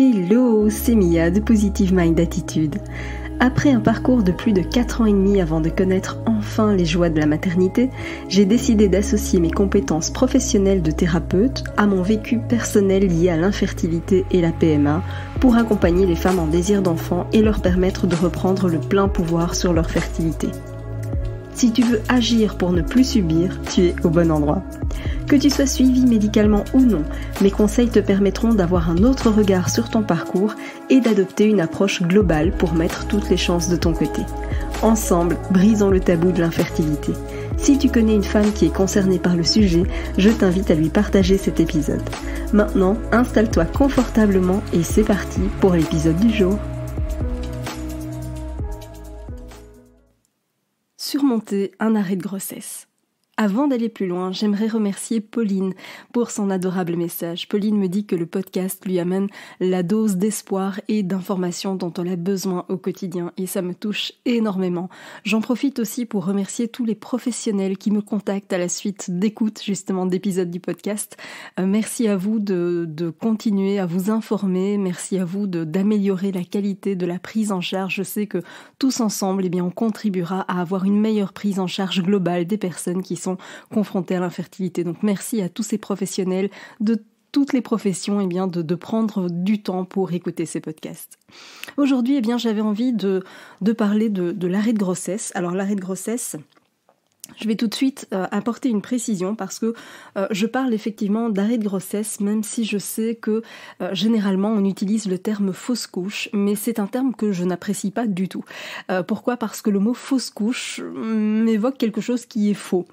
Hello, c'est Mia de Positive Mind Attitude. Après un parcours de plus de 4 ans et demi avant de connaître enfin les joies de la maternité, j'ai décidé d'associer mes compétences professionnelles de thérapeute à mon vécu personnel lié à l'infertilité et la PMA pour accompagner les femmes en désir d'enfant et leur permettre de reprendre le plein pouvoir sur leur fertilité. Si tu veux agir pour ne plus subir, tu es au bon endroit. Que tu sois suivi médicalement ou non, mes conseils te permettront d'avoir un autre regard sur ton parcours et d'adopter une approche globale pour mettre toutes les chances de ton côté. Ensemble, brisons le tabou de l'infertilité. Si tu connais une femme qui est concernée par le sujet, je t'invite à lui partager cet épisode. Maintenant, installe-toi confortablement et c'est parti pour l'épisode du jour. Surmonter un arrêt de grossesse. Avant d'aller plus loin, j'aimerais remercier Pauline pour son adorable message. Pauline me dit que le podcast lui amène la dose d'espoir et d'informations dont elle a besoin au quotidien et ça me touche énormément. J'en profite aussi pour remercier tous les professionnels qui me contactent à la suite d'écoute justement d'épisodes du podcast. Merci à vous de continuer à vous informer, merci à vous d'améliorer la qualité de la prise en charge. Je sais que tous ensemble, on contribuera à avoir une meilleure prise en charge globale des personnes qui sont confrontés à l'infertilité. Donc merci à tous ces professionnels de toutes les professions de prendre du temps pour écouter ces podcasts. Aujourd'hui, j'avais envie de parler de l'arrêt de grossesse. Alors l'arrêt de grossesse, je vais tout de suite apporter une précision parce que je parle effectivement d'arrêt de grossesse, même si je sais que généralement on utilise le terme fausse couche, mais c'est un terme que je n'apprécie pas du tout. Pourquoi ? Parce que le mot fausse couche m'évoque quelque chose qui est faux,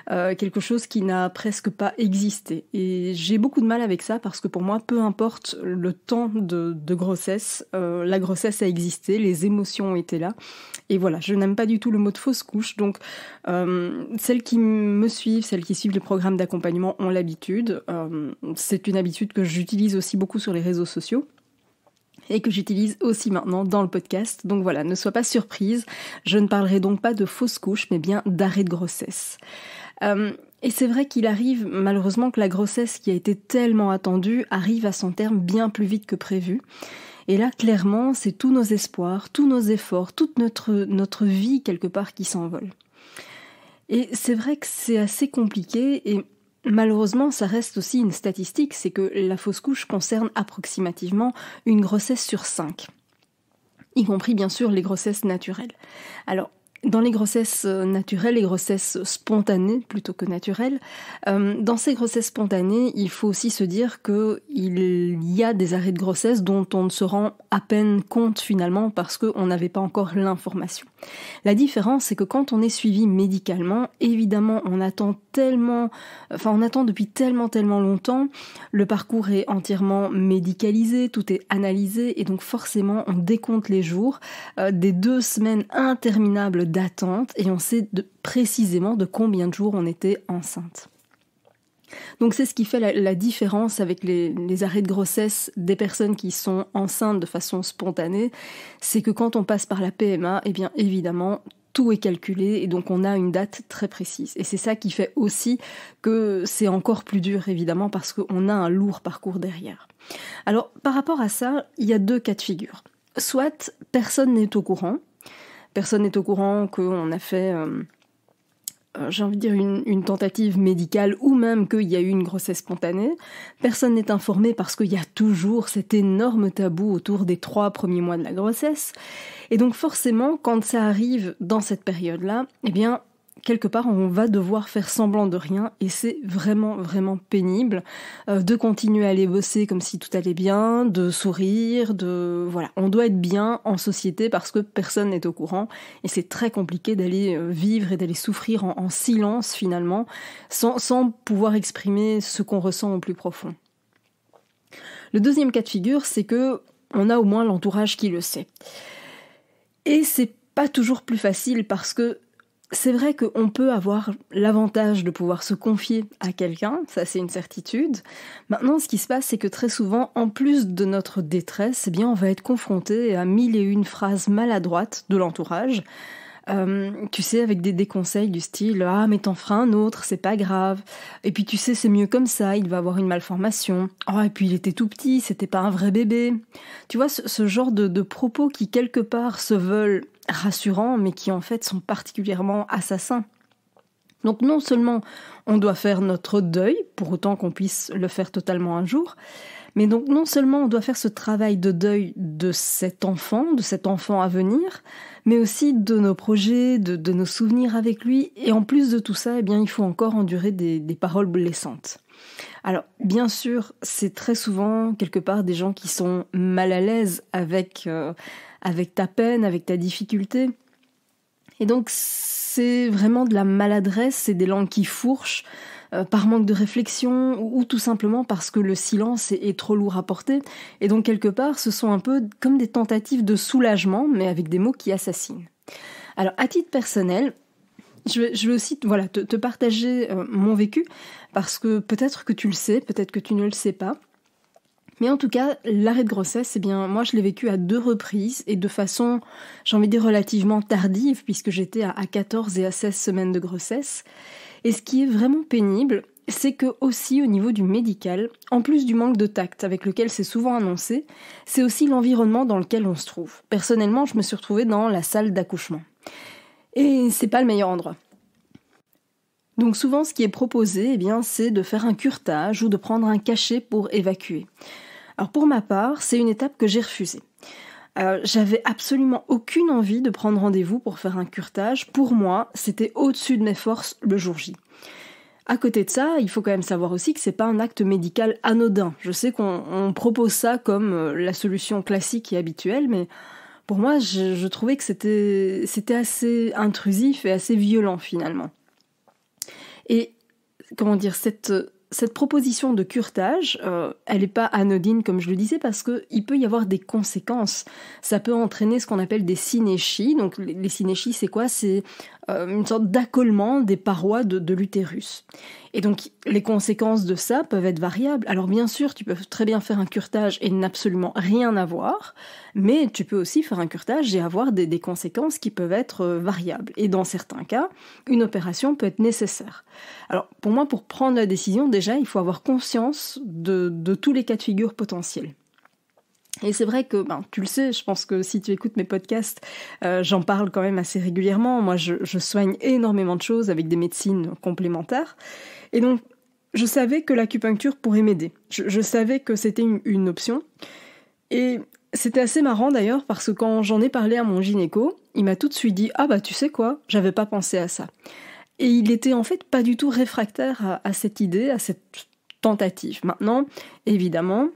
quelque chose qui n'a presque pas existé. Et j'ai beaucoup de mal avec ça parce que pour moi, peu importe le temps de grossesse, la grossesse a existé, les émotions ont été là. Et voilà, je n'aime pas du tout le mot de fausse couche, donc celles qui me suivent, celles qui suivent le programme d'accompagnement ont l'habitude. C'est une habitude que j'utilise aussi beaucoup sur les réseaux sociaux et que j'utilise aussi maintenant dans le podcast. Donc voilà, ne sois pas surprise, je ne parlerai donc pas de fausse couche, mais bien d'arrêt de grossesse. Et c'est vrai qu'il arrive malheureusement que la grossesse qui a été tellement attendue arrive à son terme bien plus vite que prévu. Et là, clairement, c'est tous nos espoirs, tous nos efforts, toute notre vie quelque part qui s'envole. Et c'est vrai que c'est assez compliqué et malheureusement, ça reste aussi une statistique, c'est que la fausse couche concerne approximativement une grossesse sur 5, y compris bien sûr les grossesses naturelles. Alors, dans les grossesses naturelles, les grossesses spontanées plutôt que naturelles, dans ces grossesses spontanées, il faut aussi se dire qu'il y a des arrêts de grossesse dont on ne se rend à peine compte finalement parce qu'on n'avait pas encore l'information. La différence, c'est que quand on est suivi médicalement, évidemment, on attend depuis tellement longtemps, le parcours est entièrement médicalisé, tout est analysé et donc forcément on décompte les jours des 2 semaines interminables d'attente et on sait précisément de combien de jours on était enceinte. Donc c'est ce qui fait la différence avec les arrêts de grossesse des personnes qui sont enceintes de façon spontanée, c'est que quand on passe par la PMA, évidemment, tout est calculé et donc on a une date très précise. Et c'est ça qui fait aussi que c'est encore plus dur évidemment parce qu'on a un lourd parcours derrière. Alors par rapport à ça, il y a 2 cas de figure. Soit personne n'est au courant qu'on a fait une tentative médicale ou même qu'il y a eu une grossesse spontanée. Personne n'est informé parce qu'il y a toujours cet énorme tabou autour des 3 premiers mois de la grossesse. Et donc forcément, quand ça arrive dans cette période-là, quelque part, on va devoir faire semblant de rien et c'est vraiment, vraiment pénible de continuer à aller bosser comme si tout allait bien, de sourire, on doit être bien en société parce que personne n'est au courant et c'est très compliqué d'aller vivre et d'aller souffrir en silence finalement sans pouvoir exprimer ce qu'on ressent au plus profond. Le deuxième cas de figure, c'est que on a au moins l'entourage qui le sait. Et c'est pas toujours plus facile parce que c'est vrai qu'on peut avoir l'avantage de pouvoir se confier à quelqu'un, ça c'est une certitude. Maintenant, ce qui se passe, c'est que très souvent, en plus de notre détresse, on va être confronté à 1001 phrases maladroites de l'entourage, tu sais, avec des conseils du style « Ah, mais t'en feras un autre, c'est pas grave. Et puis tu sais, c'est mieux comme ça, il va avoir une malformation. Oh, et puis il était tout petit, c'était pas un vrai bébé. » Tu vois, ce genre de propos qui, quelque part, se veulent rassurants, mais qui, en fait, sont particulièrement assassins. Donc non seulement on doit faire notre deuil, pour autant qu'on puisse le faire totalement un jour, mais donc non seulement on doit faire ce travail de deuil de cet enfant à venir, mais aussi de nos projets, de nos souvenirs avec lui, et en plus de tout ça, eh bien, il faut encore endurer des paroles blessantes. Alors, bien sûr, c'est très souvent, quelque part, des gens qui sont mal à l'aise avec ta peine, avec ta difficulté, et donc c'est vraiment de la maladresse, c'est des langues qui fourchent, par manque de réflexion ou tout simplement parce que le silence est trop lourd à porter. Et donc quelque part, ce sont un peu comme des tentatives de soulagement, mais avec des mots qui assassinent. Alors à titre personnel, je vais aussi te partager mon vécu, parce que peut-être que tu le sais, peut-être que tu ne le sais pas. Mais en tout cas, l'arrêt de grossesse, eh bien, moi je l'ai vécu à 2 reprises et de façon, j'ai envie de dire, relativement tardive, puisque j'étais à 14 et à 16 semaines de grossesse. Et ce qui est vraiment pénible, c'est que aussi au niveau du médical, en plus du manque de tact avec lequel c'est souvent annoncé, c'est aussi l'environnement dans lequel on se trouve. Personnellement, je me suis retrouvée dans la salle d'accouchement. Et c'est pas le meilleur endroit. Donc souvent, ce qui est proposé, eh bien, c'est de faire un curetage ou de prendre un cachet pour évacuer. Alors pour ma part, c'est une étape que j'ai refusée. J'avais absolument aucune envie de prendre rendez-vous pour faire un curetage. Pour moi, c'était au-dessus de mes forces le jour J. À côté de ça, il faut quand même savoir aussi que c'est pas un acte médical anodin. Je sais qu'on propose ça comme la solution classique et habituelle, mais pour moi, je trouvais que c'était assez intrusif et assez violent finalement. Et comment dire, cette proposition de curetage, elle n'est pas anodine comme je le disais, parce qu'il peut y avoir des conséquences. Ça peut entraîner ce qu'on appelle des synéchies. Donc les synéchies, c'est quoi ? C'est une sorte d'accollement des parois de l'utérus. Et donc les conséquences de ça peuvent être variables. Alors bien sûr, tu peux très bien faire un curetage et n'absolument rien avoir, mais tu peux aussi faire un curetage et avoir des conséquences qui peuvent être variables. Et dans certains cas, une opération peut être nécessaire. Alors pour moi, pour prendre la décision, déjà, il faut avoir conscience de tous les cas de figure potentiels. Et c'est vrai que, tu le sais, je pense que si tu écoutes mes podcasts, j'en parle quand même assez régulièrement. Moi, je soigne énormément de choses avec des médecines complémentaires. Et donc, je savais que l'acupuncture pourrait m'aider. Je savais que c'était une option. Et c'était assez marrant d'ailleurs, parce que quand j'en ai parlé à mon gynéco, il m'a tout de suite dit « Ah bah tu sais quoi, j'avais pas pensé à ça ». Et il était en fait pas du tout réfractaire à cette idée, à cette tentative. Maintenant, évidemment,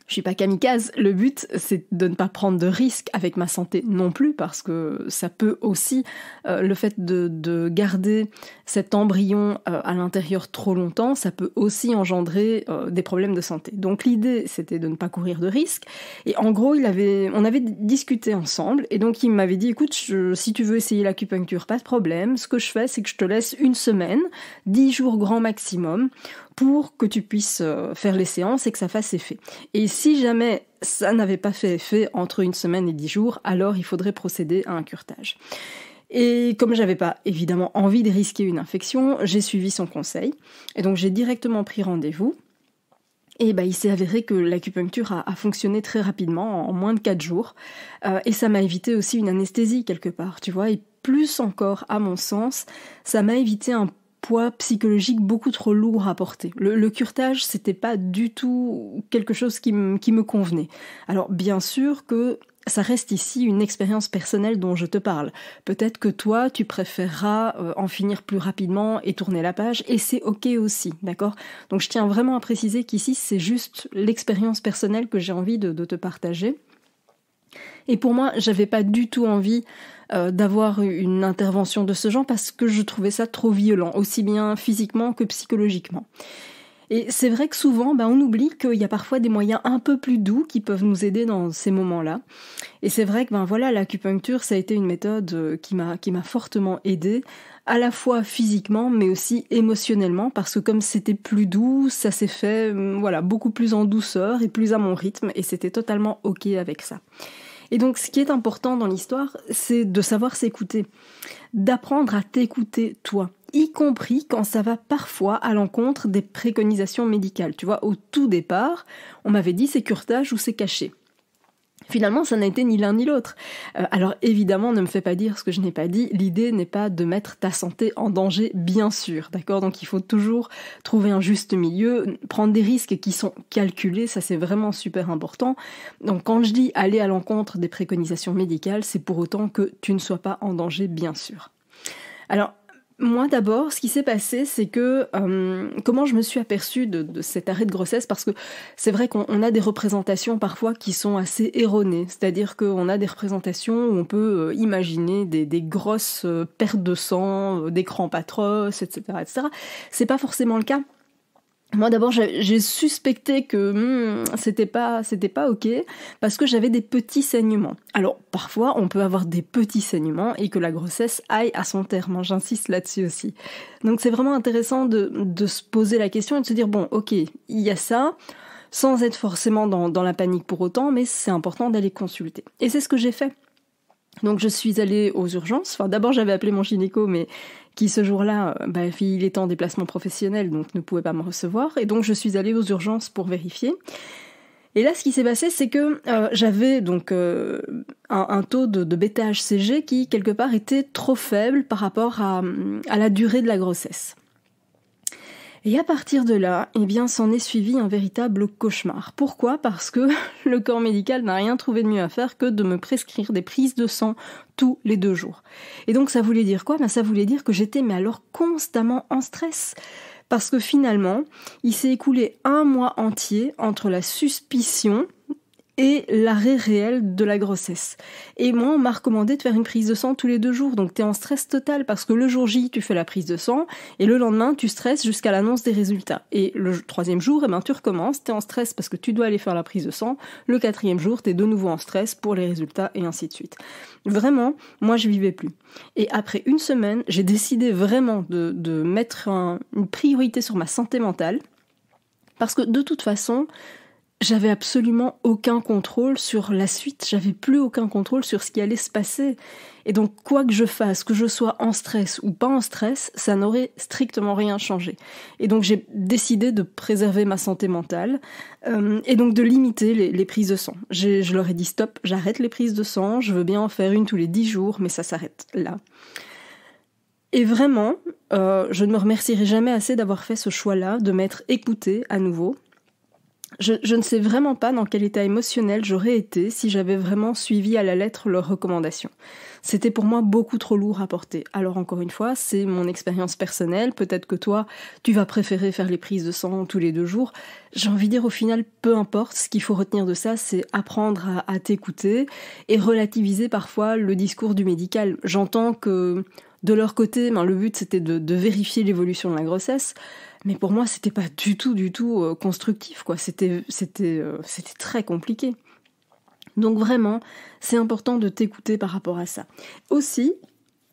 je suis pas kamikaze, le but c'est de ne pas prendre de risques avec ma santé non plus, parce que ça peut aussi, le fait de garder cet embryon à l'intérieur trop longtemps, ça peut aussi engendrer des problèmes de santé. Donc l'idée c'était de ne pas courir de risques, et en gros on avait discuté ensemble, et donc il m'avait dit écoute, si tu veux essayer l'acupuncture, pas de problème, ce que je fais c'est que je te laisse 1 semaine, 10 jours grand maximum, pour que tu puisses faire les séances et que ça fasse effet. Et si jamais ça n'avait pas fait effet entre 1 semaine et 10 jours, alors il faudrait procéder à un curetage. Et comme j'avais pas évidemment envie de risquer une infection, j'ai suivi son conseil. Et donc j'ai directement pris rendez-vous. Et il s'est avéré que l'acupuncture a fonctionné très rapidement, en moins de 4 jours. Et ça m'a évité aussi une anesthésie quelque part, tu vois. Et plus encore, à mon sens, ça m'a évité un poids psychologique beaucoup trop lourd à porter. Le curetage, c'était pas du tout quelque chose qui me convenait. Alors bien sûr que ça reste ici une expérience personnelle dont je te parle. Peut-être que toi, tu préféreras en finir plus rapidement et tourner la page, et c'est ok aussi, d'accord ? Donc je tiens vraiment à préciser qu'ici, c'est juste l'expérience personnelle que j'ai envie de te partager. Et pour moi, j'avais pas du tout envie d'avoir une intervention de ce genre, parce que je trouvais ça trop violent, aussi bien physiquement que psychologiquement. Et c'est vrai que souvent, on oublie qu'il y a parfois des moyens un peu plus doux qui peuvent nous aider dans ces moments-là. Et c'est vrai que l'acupuncture, ça a été une méthode qui m'a fortement aidée, à la fois physiquement, mais aussi émotionnellement, parce que comme c'était plus doux, ça s'est fait beaucoup plus en douceur et plus à mon rythme, et c'était totalement ok avec ça. Et donc ce qui est important dans l'histoire, c'est de savoir s'écouter, d'apprendre à t'écouter toi, y compris quand ça va parfois à l'encontre des préconisations médicales. Tu vois, au tout départ, on m'avait dit c'est curetage ou c'est caché. Finalement, ça n'a été ni l'un ni l'autre. Alors évidemment, ne me fais pas dire ce que je n'ai pas dit. L'idée n'est pas de mettre ta santé en danger, bien sûr, d'accord ? Donc il faut toujours trouver un juste milieu, prendre des risques qui sont calculés, ça c'est vraiment super important. Donc quand je dis aller à l'encontre des préconisations médicales, c'est pour autant que tu ne sois pas en danger, bien sûr. Alors, moi d'abord, ce qui s'est passé, c'est que comment je me suis aperçue de cet arrêt de grossesse, parce que c'est vrai qu'on a des représentations parfois qui sont assez erronées, c'est-à-dire qu'on a des représentations où on peut imaginer des grosses pertes de sang, des crampes atroces, etc., etc. C'est pas forcément le cas. Moi d'abord j'ai suspecté que c'était pas ok parce que j'avais des petits saignements. Alors parfois on peut avoir des petits saignements et que la grossesse aille à son terme, hein, j'insiste là-dessus aussi. Donc c'est vraiment intéressant de se poser la question et de se dire bon ok, il y a ça, sans être forcément dans la panique pour autant, mais c'est important d'aller consulter. Et c'est ce que j'ai fait. Donc je suis allée aux urgences, enfin d'abord j'avais appelé mon gynéco mais qui ce jour-là, il était en déplacement professionnel donc ne pouvait pas me recevoir et donc je suis allée aux urgences pour vérifier. Et là ce qui s'est passé c'est que j'avais donc un taux de bêta-HCG qui quelque part était trop faible par rapport à la durée de la grossesse. Et à partir de là, eh bien, s'en est suivi un véritable cauchemar. Pourquoi ? Parce que le corps médical n'a rien trouvé de mieux à faire que de me prescrire des prises de sang tous les 2 jours. Et donc ça voulait dire quoi ? Ça voulait dire que j'étais alors constamment en stress. Parce que finalement, il s'est écoulé 1 mois entier entre la suspicion et l'arrêt réel de la grossesse. Et moi, on m'a recommandé de faire une prise de sang tous les 2 jours, donc t'es en stress total, parce que le jour J, tu fais la prise de sang, et le lendemain, tu stresses jusqu'à l'annonce des résultats. Et le 3e jour, tu recommences, t'es en stress parce que tu dois aller faire la prise de sang, le 4e jour, t'es de nouveau en stress pour les résultats, et ainsi de suite. Vraiment, moi, je vivais plus. Et après 1 semaine, j'ai décidé vraiment de mettre une priorité sur ma santé mentale, parce que de toute façon, j'avais absolument aucun contrôle sur la suite, j'avais plus aucun contrôle sur ce qui allait se passer. Et donc, quoi que je fasse, que je sois en stress ou pas en stress, ça n'aurait strictement rien changé. Et donc, j'ai décidé de préserver ma santé mentale et donc de limiter les prises de sang. Je leur ai dit stop, j'arrête les prises de sang, je veux bien en faire 1 tous les 10 jours, mais ça s'arrête là. Et vraiment, je ne me remercierai jamais assez d'avoir fait ce choix-là, de m'être écoutée à nouveau. Je ne sais vraiment pas dans quel état émotionnel j'aurais été si j'avais vraiment suivi à la lettre leurs recommandations. C'était pour moi beaucoup trop lourd à porter. Alors encore une fois, c'est mon expérience personnelle, peut-être que toi, tu vas préférer faire les prises de sang tous les 2 jours. J'ai envie de dire au final, peu importe, ce qu'il faut retenir de ça, c'est apprendre à t'écouter et relativiser parfois le discours du médical. J'entends que de leur côté, le but c'était de vérifier l'évolution de la grossesse, mais pour moi c'était pas du tout constructif, quoi. C'était très compliqué. Donc vraiment, c'est important de t'écouter par rapport à ça. Aussi,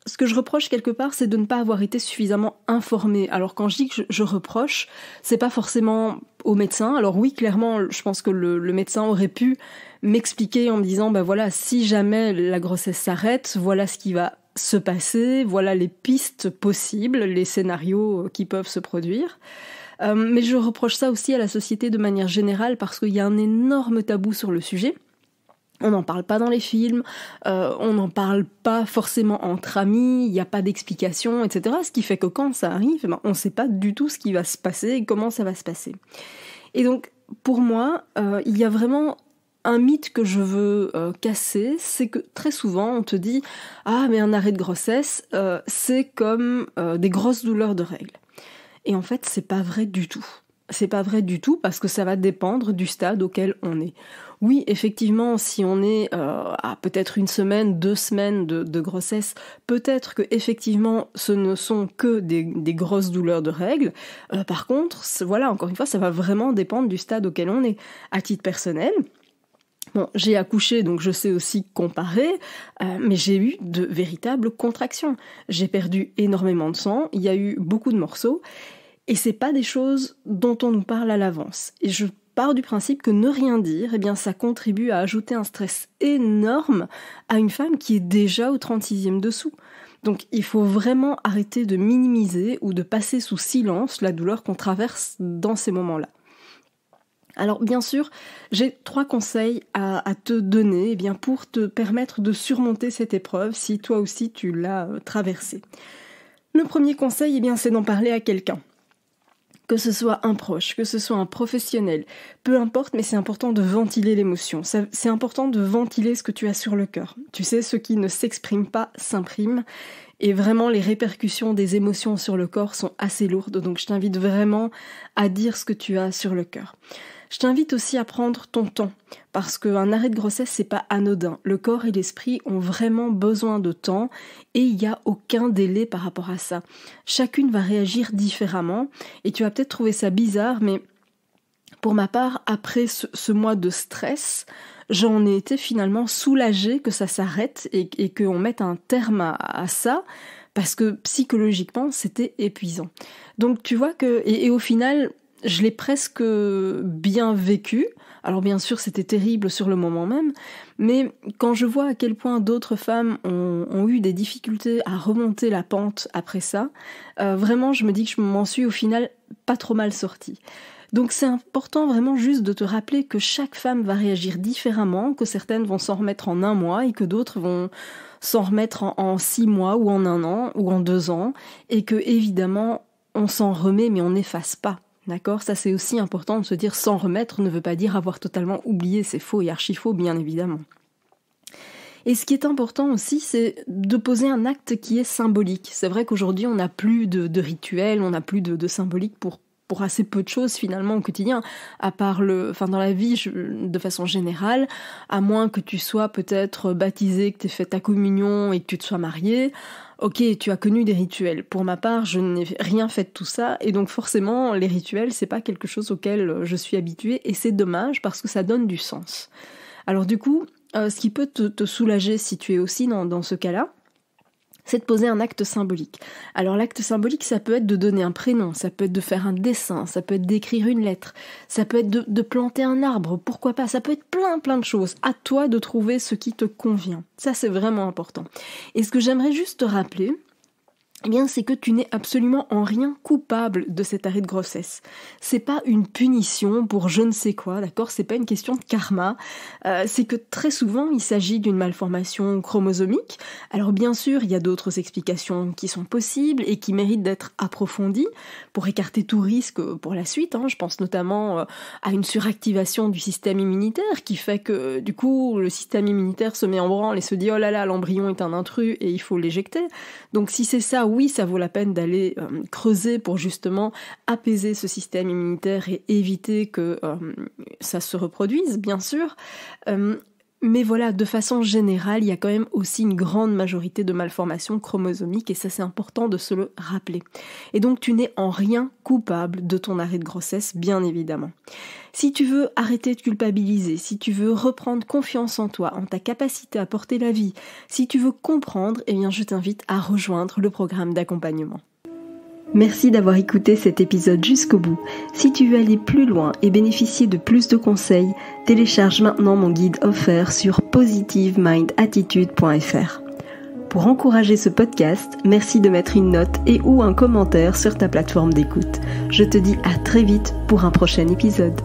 ce que je reproche quelque part, c'est de ne pas avoir été suffisamment informée. Alors quand je dis que je reproche, c'est pas forcément au médecin. Alors oui, clairement, je pense que le médecin aurait pu m'expliquer en me disant, voilà, si jamais la grossesse s'arrête, voilà ce qui va se passer, voilà les pistes possibles, les scénarios qui peuvent se produire. Mais je reproche ça aussi à la société de manière générale parce qu'il y a un énorme tabou sur le sujet. On n'en parle pas dans les films, on n'en parle pas forcément entre amis, il n'y a pas d'explication, etc. Ce qui fait que quand ça arrive, on ne sait pas du tout ce qui va se passer et comment ça va se passer. Et donc, pour moi, il y a vraiment un mythe que je veux casser, c'est que très souvent on te dit « Ah, mais un arrêt de grossesse, c'est comme des grosses douleurs de règles. » Et en fait, c'est pas vrai du tout. C'est pas vrai du tout parce que ça va dépendre du stade auquel on est. Oui, effectivement, si on est à peut-être 1 semaine, 2 semaines de grossesse, peut-être que effectivement, ce ne sont que des grosses douleurs de règles. Par contre, voilà, encore une fois, ça va vraiment dépendre du stade auquel on est. À titre personnel, bon, j'ai accouché, donc je sais aussi comparer, mais j'ai eu de véritables contractions. J'ai perdu énormément de sang, il y a eu beaucoup de morceaux, et c'est pas des choses dont on nous parle à l'avance. Et je pars du principe que ne rien dire, eh bien ça contribue à ajouter un stress énorme à une femme qui est déjà au 36e dessous. Donc il faut vraiment arrêter de minimiser ou de passer sous silence la douleur qu'on traverse dans ces moments-là. Alors bien sûr, j'ai 3 conseils à te donner pour te permettre de surmonter cette épreuve si toi aussi tu l'as traversée. Le premier conseil, c'est d'en parler à quelqu'un. Que ce soit un proche, que ce soit un professionnel, peu importe, mais c'est important de ventiler l'émotion. C'est important de ventiler ce que tu as sur le cœur. Tu sais, ce qui ne s'exprime pas s'imprime. Et vraiment, les répercussions des émotions sur le corps sont assez lourdes. Donc je t'invite vraiment à dire ce que tu as sur le cœur. Je t'invite aussi à prendre ton temps, parce qu'un arrêt de grossesse, c'est pas anodin. Le corps et l'esprit ont vraiment besoin de temps, et il n'y a aucun délai par rapport à ça. Chacune va réagir différemment, et tu vas peut-être trouver ça bizarre, mais pour ma part, après ce mois de stress, j'en ai été finalement soulagée que ça s'arrête, et qu'on mette un terme à ça, parce que psychologiquement, c'était épuisant. Donc tu vois que, et au final, je l'ai presque bien vécu. Alors bien sûr, c'était terrible sur le moment même, mais quand je vois à quel point d'autres femmes ont eu des difficultés à remonter la pente après ça, vraiment, je me dis que je m'en suis au final pas trop mal sortie. Donc c'est important vraiment juste de te rappeler que chaque femme va réagir différemment, que certaines vont s'en remettre en 1 mois et que d'autres vont s'en remettre en 6 mois ou en 1 an ou en 2 ans, et que évidemment, on s'en remet mais on n'efface pas. D'accord ? Ça, c'est aussi important de se dire s'en remettre ne veut pas dire avoir totalement oublié, c'est faux et archi-faux, bien évidemment. Et ce qui est important aussi, c'est de poser un acte qui est symbolique. C'est vrai qu'aujourd'hui, on n'a plus de rituels, on n'a plus de symbolique pour assez peu de choses finalement au quotidien, à part dans la vie de façon générale, à moins que tu sois peut-être baptisé, que tu aies fait ta communion et que tu te sois marié. Ok, tu as connu des rituels. Pour ma part, je n'ai rien fait de tout ça, et donc forcément, les rituels, c'est pas quelque chose auquel je suis habituée, et c'est dommage parce que ça donne du sens. Alors du coup, ce qui peut te soulager si tu es aussi dans ce cas-là, c'est de poser un acte symbolique. Alors l'acte symbolique, ça peut être de donner un prénom, ça peut être de faire un dessin, ça peut être d'écrire une lettre, ça peut être de planter un arbre, pourquoi pas, ça peut être plein de choses. À toi de trouver ce qui te convient. Ça, c'est vraiment important. Et ce que j'aimerais juste te rappeler, c'est que tu n'es absolument en rien coupable de cet arrêt de grossesse. C'est pas une punition pour je ne sais quoi, d'accord ? C'est pas une question de karma. C'est que très souvent, il s'agit d'une malformation chromosomique. Alors bien sûr, il y a d'autres explications qui sont possibles et qui méritent d'être approfondies pour écarter tout risque pour la suite. Je pense notamment à une suractivation du système immunitaire qui fait que du coup, le système immunitaire se met en branle et se dit « Oh là là, l'embryon est un intrus et il faut l'éjecter ». Donc si c'est ça, oui, ça vaut la peine d'aller creuser pour justement apaiser ce système immunitaire et éviter que ça se reproduise, bien sûr. Mais voilà, de façon générale, il y a quand même aussi une grande majorité de malformations chromosomiques, et ça, c'est important de se le rappeler. Et donc, tu n'es en rien coupable de ton arrêt de grossesse, bien évidemment. Si tu veux arrêter de culpabiliser, si tu veux reprendre confiance en toi, en ta capacité à porter la vie, si tu veux comprendre, je t'invite à rejoindre le programme d'accompagnement. Merci d'avoir écouté cet épisode jusqu'au bout. Si tu veux aller plus loin et bénéficier de plus de conseils, télécharge maintenant mon guide offert sur positivemindattitude.fr. Pour encourager ce podcast, merci de mettre une note et ou un commentaire sur ta plateforme d'écoute. Je te dis à très vite pour un prochain épisode.